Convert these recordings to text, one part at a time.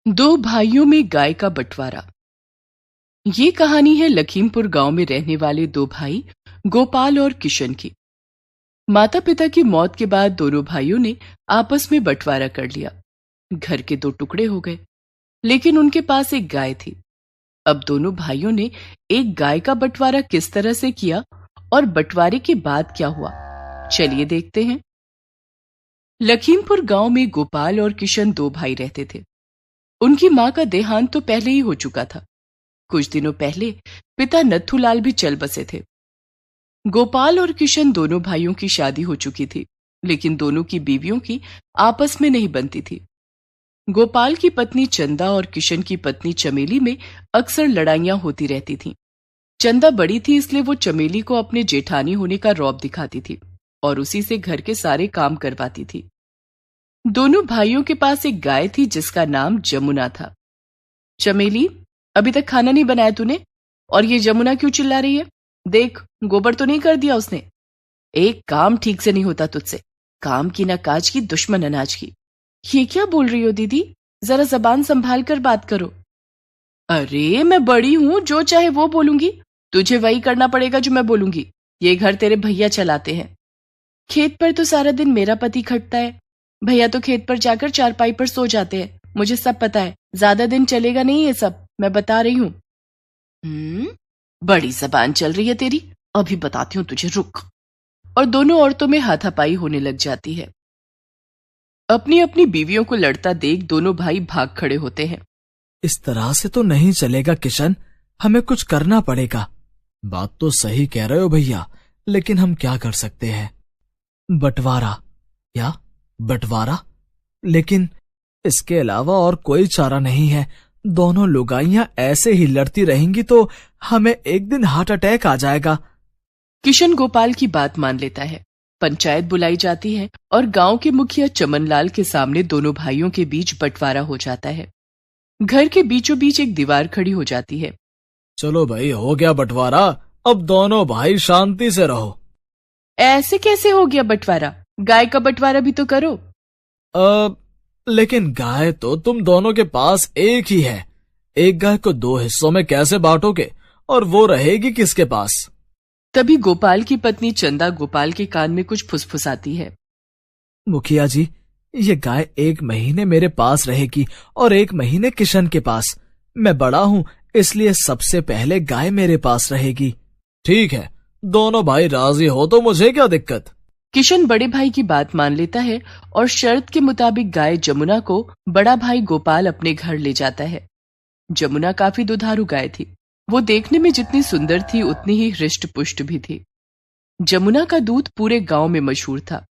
दो भाइयों में गाय का बंटवारा। ये कहानी है लखीमपुर गांव में रहने वाले दो भाई गोपाल और किशन की। माता पिता की मौत के बाद दोनों भाइयों ने आपस में बंटवारा कर लिया। घर के दो टुकड़े हो गए, लेकिन उनके पास एक गाय थी। अब दोनों भाइयों ने एक गाय का बंटवारा किस तरह से किया और बंटवारे के बाद क्या हुआ, चलिए देखते हैं। लखीमपुर गांव में गोपाल और किशन दो भाई रहते थे। उनकी मां का देहांत तो पहले ही हो चुका था। कुछ दिनों पहले पिता नथुलाल भी चल बसे थे। गोपाल और किशन दोनों भाइयों की शादी हो चुकी थी, लेकिन दोनों की बीवियों की आपस में नहीं बनती थी। गोपाल की पत्नी चंदा और किशन की पत्नी चमेली में अक्सर लड़ाइयां होती रहती थीं। चंदा बड़ी थी, इसलिए वो चमेली को अपने जेठानी होने का रौब दिखाती थी और उसी से घर के सारे काम करवाती थी। दोनों भाइयों के पास एक गाय थी जिसका नाम जमुना था। चमेली, अभी तक खाना नहीं बनाया तूने? और ये जमुना क्यों चिल्ला रही है? देख, गोबर तो नहीं कर दिया उसने। एक काम ठीक से नहीं होता तुझसे। काम की ना काज की, दुश्मन अनाज की। ये क्या बोल रही हो दीदी? जरा जबान संभाल कर बात करो। अरे मैं बड़ी हूं, जो चाहे वो बोलूंगी। तुझे वही करना पड़ेगा जो मैं बोलूंगी। ये घर तेरे भैया चलाते हैं। खेत पर तो सारा दिन मेरा पति खटता है। भैया तो खेत पर जाकर चारपाई पर सो जाते हैं। मुझे सब पता है। ज्यादा दिन चलेगा नहीं ये सब, मैं बता रही हूँ। बड़ी जबान चल रही है तेरी, अभी बताती हूँ तुझे, रुक। और दोनों औरतों में हाथापाई होने लग जाती है। अपनी अपनी बीवियों को लड़ता देख दोनों भाई भाग खड़े होते हैं। इस तरह से तो नहीं चलेगा किशन, हमें कुछ करना पड़ेगा। बात तो सही कह रहे हो भैया, लेकिन हम क्या कर सकते हैं? बंटवारा या बंटवारा? लेकिन इसके अलावा और कोई चारा नहीं है। दोनों लुगाइयां ऐसे ही लड़ती रहेंगी तो हमें एक दिन हार्ट अटैक आ जाएगा। किशन गोपाल की बात मान लेता है। पंचायत बुलाई जाती है और गांव के मुखिया चमनलाल के सामने दोनों भाइयों के बीच बंटवारा हो जाता है। घर के बीचों बीच एक दीवार खड़ी हो जाती है। चलो भाई, हो गया बंटवारा, अब दोनों भाई शांति से रहो। ऐसे कैसे हो गया बंटवारा? गाय का बंटवारा भी तो करो। लेकिन गाय तो तुम दोनों के पास एक ही है। एक गाय को दो हिस्सों में कैसे बांटोगे? और वो रहेगी किसके पास? तभी गोपाल की पत्नी चंदा गोपाल के कान में कुछ फुसफुसाती है। मुखिया जी, ये गाय एक महीने मेरे पास रहेगी और एक महीने किशन के पास। मैं बड़ा हूँ, इसलिए सबसे पहले गाय मेरे पास रहेगी। ठीक है, दोनों भाई राजी हो तो मुझे क्या दिक्कत। किशन बड़े भाई की बात मान लेता है और शर्त के मुताबिक गाय जमुना को बड़ा भाई गोपाल अपने घर ले जाता है। जमुना काफी दुधारू गाय थी। वो देखने में जितनी सुंदर थी उतनी ही हृष्ट पुष्ट भी थी। जमुना का दूध पूरे गांव में मशहूर था।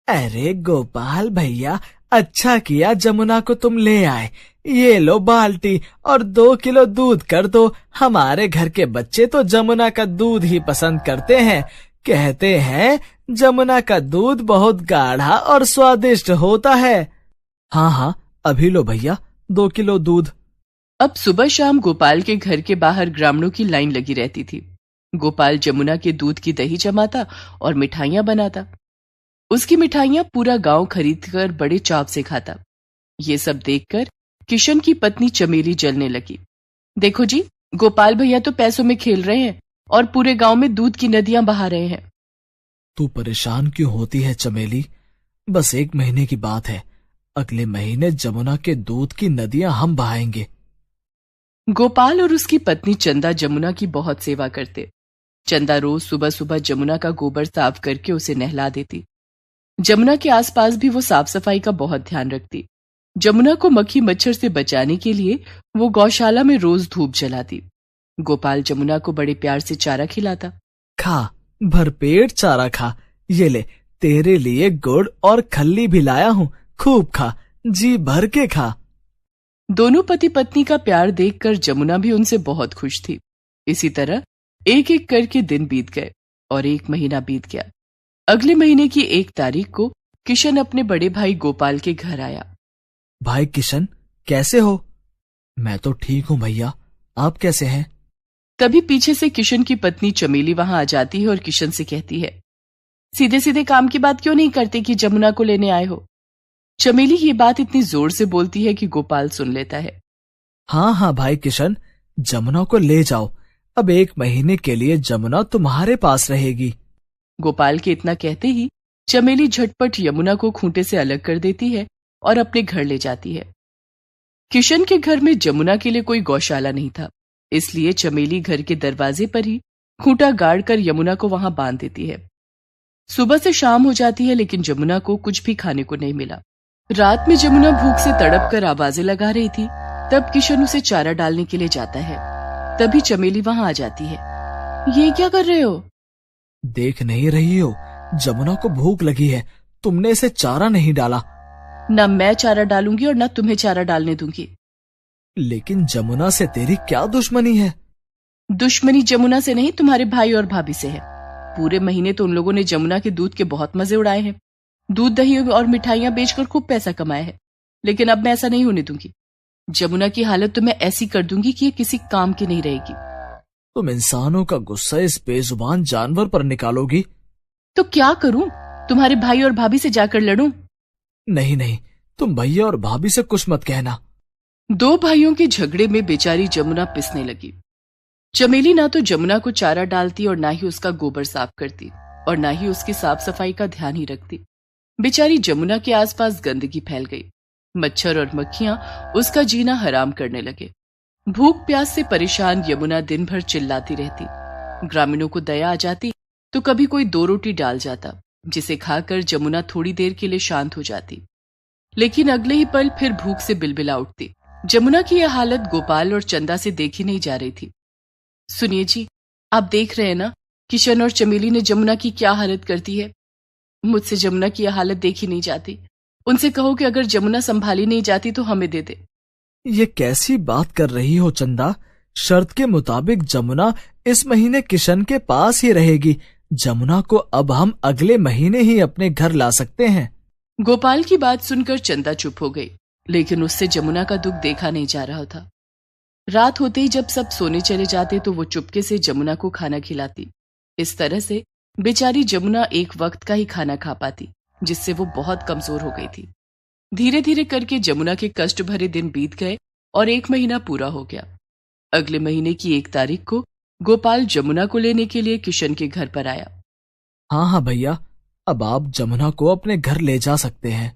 अरे गोपाल भैया, अच्छा किया जमुना को तुम ले आए। ये लो बाल्टी और 2 किलो दूध कर दो। हमारे घर के बच्चे तो जमुना का दूध ही पसंद करते हैं। कहते हैं जमुना का दूध बहुत गाढ़ा और स्वादिष्ट होता है। हाँ हाँ, अभी लो भैया 2 किलो दूध। अब सुबह शाम गोपाल के घर के बाहर ग्रामीणों की लाइन लगी रहती थी। गोपाल जमुना के दूध की दही जमाता और मिठाइयां बनाता। उसकी मिठाइयां पूरा गांव खरीदकर बड़े चाव से खाता। ये सब देखकर किशन की पत्नी चमेली जलने लगी। देखो जी, गोपाल भैया तो पैसों में खेल रहे हैं और पूरे गांव में दूध की नदियां बहा रहे हैं। तू परेशान क्यों होती है चमेली? बस 1 महीने की बात है। अगले महीने जमुना के दूध की नदियां हम बहाएंगे। गोपाल और उसकी पत्नी चंदा जमुना की बहुत सेवा करते। चंदा रोज सुबह सुबह जमुना का गोबर साफ करके उसे नहला देती। जमुना के आसपास भी वो साफ सफाई का बहुत ध्यान रखती। जमुना को मक्खी मच्छर से बचाने के लिए वो गौशाला में रोज धूप जलाती। गोपाल जमुना को बड़े प्यार से चारा खिलाता। खा, भरपेट चारा खा। ये ले, तेरे लिए गुड़ और खल्ली भी लाया हूँ। खूब खा, जी भर के खा। दोनों पति पत्नी का प्यार देखकर जमुना भी उनसे बहुत खुश थी। इसी तरह एक एक करके दिन बीत गए और 1 महीना बीत गया। अगले महीने की 1 तारीख को किशन अपने बड़े भाई गोपाल के घर आया। भाई किशन, कैसे हो? मैं तो ठीक हूँ भैया, आप कैसे हैं? तभी पीछे से किशन की पत्नी चमेली वहां आ जाती है और किशन से कहती है, सीधे सीधे काम की बात क्यों नहीं करते कि जमुना को लेने आए हो? चमेली ये बात इतनी जोर से बोलती है कि गोपाल सुन लेता है। हाँ हाँ भाई किशन, जमुना को ले जाओ। अब 1 महीने के लिए जमुना तुम्हारे पास रहेगी। गोपाल के इतना कहते ही चमेली झटपट यमुना को खूंटे से अलग कर देती है और अपने घर ले जाती है। किशन के घर में जमुना के लिए कोई गौशाला नहीं था, इसलिए चमेली घर के दरवाजे पर ही खूंटा गाड़ कर यमुना को वहां बांध देती है। सुबह से शाम हो जाती है, लेकिन जमुना को कुछ भी खाने को नहीं मिला। रात में जमुना भूख से तड़प कर आवाजें लगा रही थी। तब किशन उसे चारा डालने के लिए जाता है। तभी चमेली वहां आ जाती है। ये क्या कर रहे हो? देख नहीं रही हो, जमुना को भूख लगी है, तुमने इसे चारा नहीं डाला। न मैं चारा डालूंगी और न तुम्हें चारा डालने दूंगी। लेकिन जमुना से तेरी क्या दुश्मनी है? दुश्मनी जमुना से नहीं, तुम्हारे भाई और भाभी से है। पूरे महीने तो उन लोगों ने जमुना के दूध के बहुत मजे उड़ाए हैं। दूध, दही और मिठाइयां बेचकर खूब पैसा कमाया है, लेकिन अब मैं ऐसा नहीं होने दूंगी। जमुना की हालत तो मैं ऐसी कर दूंगी कि ये किसी काम की नहीं रहेगी। तुम इंसानों का गुस्सा इस बेजुबान जानवर पर निकालोगी? तो क्या करूं? तुम्हारे भाई और भाभी से जाकर लड़ूं? नहीं नहीं, तुम भैया और भाभी से कुछ मत कहना। 2 भाइयों के झगड़े में बेचारी जमुना पिसने लगी। चमेली ना तो जमुना को चारा डालती और ना ही उसका गोबर साफ करती और ना ही उसकी साफ सफाई का ध्यान ही रखती। बेचारी जमुना के आसपास गंदगी फैल गई। मच्छर और मक्खियां उसका जीना हराम करने लगे। भूख प्यास से परेशान यमुना दिन भर चिल्लाती रहती। ग्रामीणों को दया आ जाती तो कभी कोई 2 रोटी डाल जाता, जिसे खाकर जमुना थोड़ी देर के लिए शांत हो जाती, लेकिन अगले ही पल फिर भूख से बिलबिला उठती। जमुना की यह हालत गोपाल और चंदा से देखी नहीं जा रही थी। सुनिए जी, आप देख रहे हैं ना, किशन और चमेली ने जमुना की क्या हालत कर दी है। मुझसे जमुना की यह हालत देखी नहीं जाती। उनसे कहो कि अगर जमुना संभाली नहीं जाती तो हमें दे दे। ये कैसी बात कर रही हो चंदा? शर्त के मुताबिक जमुना इस महीने किशन के पास ही रहेगी। जमुना को अब हम अगले महीने ही अपने घर ला सकते हैं। गोपाल की बात सुनकर चंदा चुप हो गई, लेकिन उससे जमुना का दुख देखा नहीं जा रहा था। रात होते ही जब सब सोने चले जाते तो वो चुपके से जमुना को खाना खिलाती। इस तरह से बेचारी जमुना एक वक्त का ही खाना खा पाती, जिससे वो बहुत कमजोर हो गई थी। धीरे धीरे करके जमुना के कष्ट भरे दिन बीत गए और 1 महीना पूरा हो गया। अगले महीने की 1 तारीख को गोपाल जमुना को लेने के लिए किशन के घर पर आया। हाँ हाँ भैया, अब आप जमुना को अपने घर ले जा सकते हैं।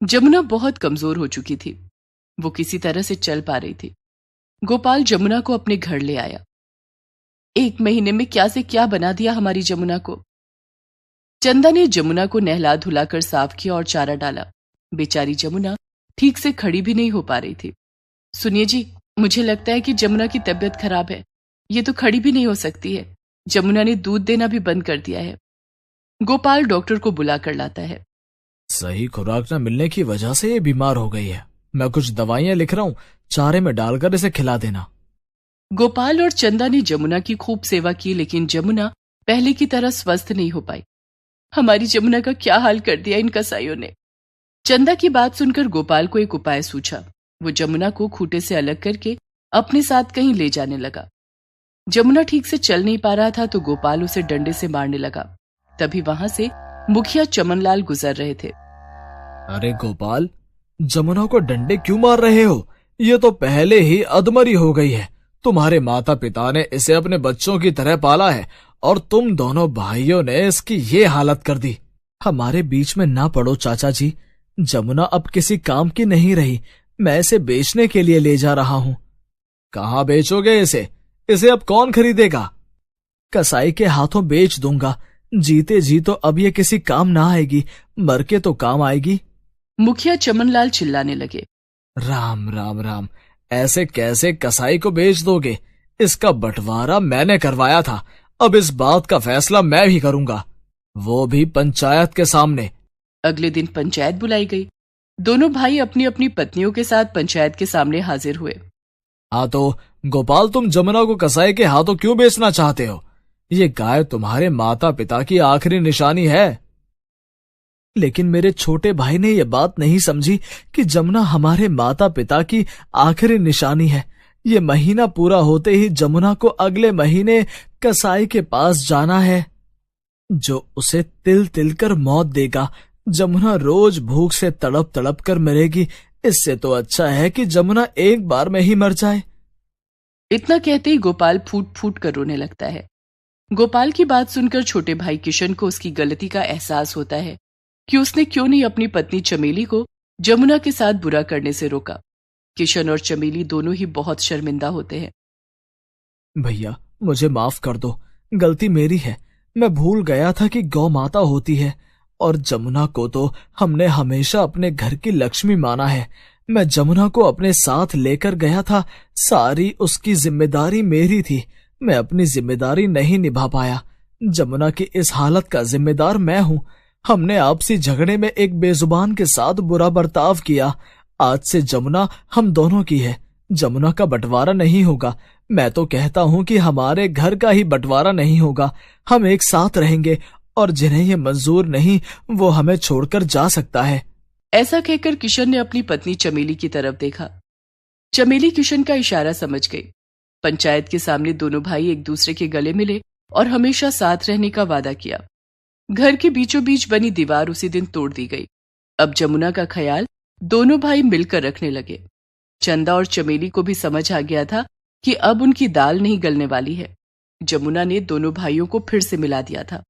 जमुना बहुत कमजोर हो चुकी थी। वो किसी तरह से चल पा रही थी। गोपाल जमुना को अपने घर ले आया। 1 महीने में क्या से क्या बना दिया हमारी जमुना को। चंदा ने जमुना को नहला धुलाकर साफ किया और चारा डाला। बेचारी जमुना ठीक से खड़ी भी नहीं हो पा रही थी। सुनिए जी, मुझे लगता है कि जमुना की तबीयत खराब है। ये तो खड़ी भी नहीं हो सकती है। जमुना ने दूध देना भी बंद कर दिया है। गोपाल डॉक्टर को बुलाकर लाता है। सही खुराक न मिलने की वजह से ये बीमार हो गई है। मैं कुछ दवाइयां लिख रहा हूँ, चारे में डालकर इसे खिला देना। गोपाल और चंदा ने जमुना की खूब सेवा की, लेकिन जमुना पहले की तरह स्वस्थ नहीं हो पाई। हमारी जमुना का क्या हाल कर दिया इन कसाईयों ने। चंदा की बात सुनकर गोपाल को एक उपाय सूझा। वो जमुना को खूंटे से अलग करके अपने साथ कहीं ले जाने लगा। जमुना ठीक से चल नहीं पा रहा था तो गोपाल उसे डंडे से मारने लगा। तभी वहां से मुखिया चमनलाल गुजर रहे थे। अरे गोपाल, जमुना को डंडे क्यों मार रहे हो? ये तो पहले ही अधमरी हो गई है। तुम्हारे माता पिता ने इसे अपने बच्चों की तरह पाला है और तुम दोनों भाइयों ने इसकी ये हालत कर दी। हमारे बीच में ना पड़ो चाचा जी। जमुना अब किसी काम की नहीं रही। मैं इसे बेचने के लिए ले जा रहा हूँ। कहाँ बेचोगे इसे? इसे अब कौन खरीदेगा? कसाई के हाथों बेच दूंगा। जीते जी तो अब ये किसी काम ना आएगी, मर के तो काम आएगी। मुखिया चमनलाल चिल्लाने लगे। राम राम राम, ऐसे कैसे कसाई को बेच दोगे? इसका बंटवारा मैंने करवाया था। अब इस बात का फैसला मैं भी करूंगा, वो भी पंचायत के सामने। अगले दिन पंचायत बुलाई गई। दोनों भाई अपनी अपनी पत्नियों के साथ पंचायत के सामने हाजिर हुए। हाँ तो गोपाल, तुम जमुना को कसाई के हाथों क्यों बेचना चाहते हो? ये गाय तुम्हारे माता पिता की आखिरी निशानी है। लेकिन मेरे छोटे भाई ने यह बात नहीं समझी कि जमुना हमारे माता पिता की आखिरी निशानी है। ये महीना पूरा होते ही जमुना को अगले महीने कसाई के पास जाना है, जो उसे तिल तिल कर मौत देगा। जमुना रोज भूख से तड़प तड़प कर मरेगी। इससे तो अच्छा है कि जमुना एक बार में ही मर जाए। इतना कहते ही गोपाल फूट फूट कर रोने लगता है। गोपाल की बात सुनकर छोटे भाई किशन को उसकी गलती का एहसास होता है कि उसने क्यों नहीं अपनी पत्नी चमेली को जमुना के साथ बुरा करने से रोका। किशन और चमेली दोनों ही बहुत शर्मिंदा होते हैं। भैया मुझे माफ कर दो, गलती मेरी है। मैं भूल गया था कि गौ माता होती है और जमुना को तो हमने हमेशा अपने घर की लक्ष्मी माना है। मैं जमुना को अपने साथ लेकर गया था, सारी उसकी जिम्मेदारी मेरी थी। मैं अपनी जिम्मेदारी नहीं निभा पाया। जमुना की इस हालत का जिम्मेदार मैं हूँ। हमने आपसी झगड़े में एक बेजुबान के साथ बुरा बर्ताव किया। आज से जमुना हम दोनों की है। जमुना का बंटवारा नहीं होगा। मैं तो कहता हूँ कि हमारे घर का ही बंटवारा नहीं होगा। हम एक साथ रहेंगे और जिन्हें ये मंजूर नहीं वो हमें छोड़कर जा सकता है। ऐसा कहकर किशन ने अपनी पत्नी चमेली की तरफ देखा। चमेली किशन का इशारा समझ गई। पंचायत के सामने दोनों भाई एक दूसरे के गले मिले और हमेशा साथ रहने का वादा किया। घर के बीचों बीच बनी दीवार उसी दिन तोड़ दी गई। अब जमुना का ख्याल दोनों भाई मिलकर रखने लगे। चंदा और चमेली को भी समझ आ गया था कि अब उनकी दाल नहीं गलने वाली है। जमुना ने दोनों भाइयों को फिर से मिला दिया था।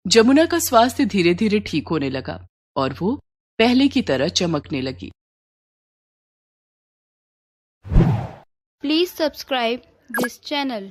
जमुना का स्वास्थ्य धीरे धीरे ठीक होने लगा और वो पहले की तरह चमकने लगी। Please subscribe this channel.